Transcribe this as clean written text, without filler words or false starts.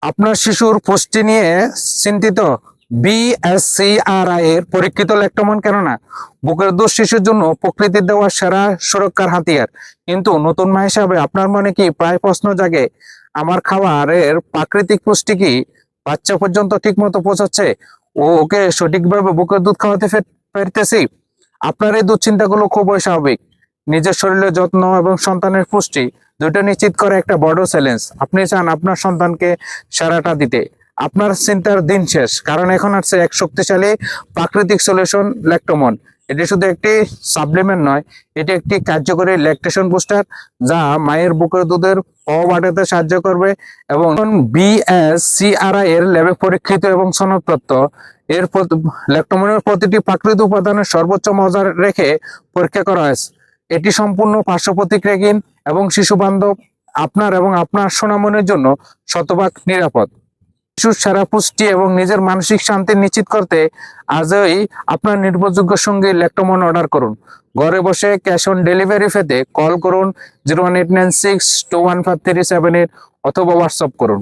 আপনার শিশুর পুষ্টি নিয়ে চিন্তিত? বিএসসিআরআই এর পরীক্ষিত ল্যাক্টোমন কেননা বুকের দুধ শিশুর জন্য প্রকৃতির দেওয়া সেরা সুরক্ষার হাতিয়ার। কিন্তু নতুন মা হিসাবে আপনার মনে কি প্রায় প্রশ্ন জাগে, আমার খাবারের প্রাকৃতিক পুষ্টি কি বাচ্চা পর্যন্ত ঠিক মতো পৌঁছাচ্ছে? ওকে সঠিকভাবে বুকের দুধ খাওয়াতে পারতেছি? আপনার এই দুশ্চিন্তাগুলো খুবই স্বাভাবিক। নিজের শরীরের যত্ন এবং সন্তানের পুষ্টি দুটো নিশ্চিত করে একটা বড় চ্যালেঞ্জ। আপনি চান আপনার সন্তানকে সেরাটা দিতে, আপনার চিন্তার দিন শেষ, কারণ এখন আসছে এক শক্তিশালী প্রাকৃতিক সলিউশন, ল্যাক্টোমন। এটি শুধু একটি সাপ্লিমেন্ট নয়, এটি একটি কার্যকরী ল্যাকটেশন বুস্টার যা মায়ের বুকের দুধের প্রভাব বাড়াতে সাহায্য করবে। এবং বিএসসিআরআই এর ল্যাবে পরীক্ষিত এবং সনদপ্রাপ্ত। এর ল্যাক্টোমনের প্রতিটি প্রাকৃতিক উপাদানের সর্বোচ্চ মজা রেখে পরীক্ষা করা হয়েছে। এটি সম্পূর্ণ পার্শ্ব প্রতিক্রিয়াহীন এবং শিশু বান্ধব, আপনার এবং আপনার সোনামনের জন্য শতভাগ নিরাপদ। শিশুর সেরা পুষ্টি এবং নিজের মানসিক শান্তি নিশ্চিত করতে আজই আপনার নির্ভরযোগ্য সঙ্গী ল্যাক্টোমন অর্ডার করুন। ঘরে বসে ক্যাশ অন ডেলিভারি পেতে কল করুন 01896215378 অথবা হোয়াটসঅ্যাপ করুন।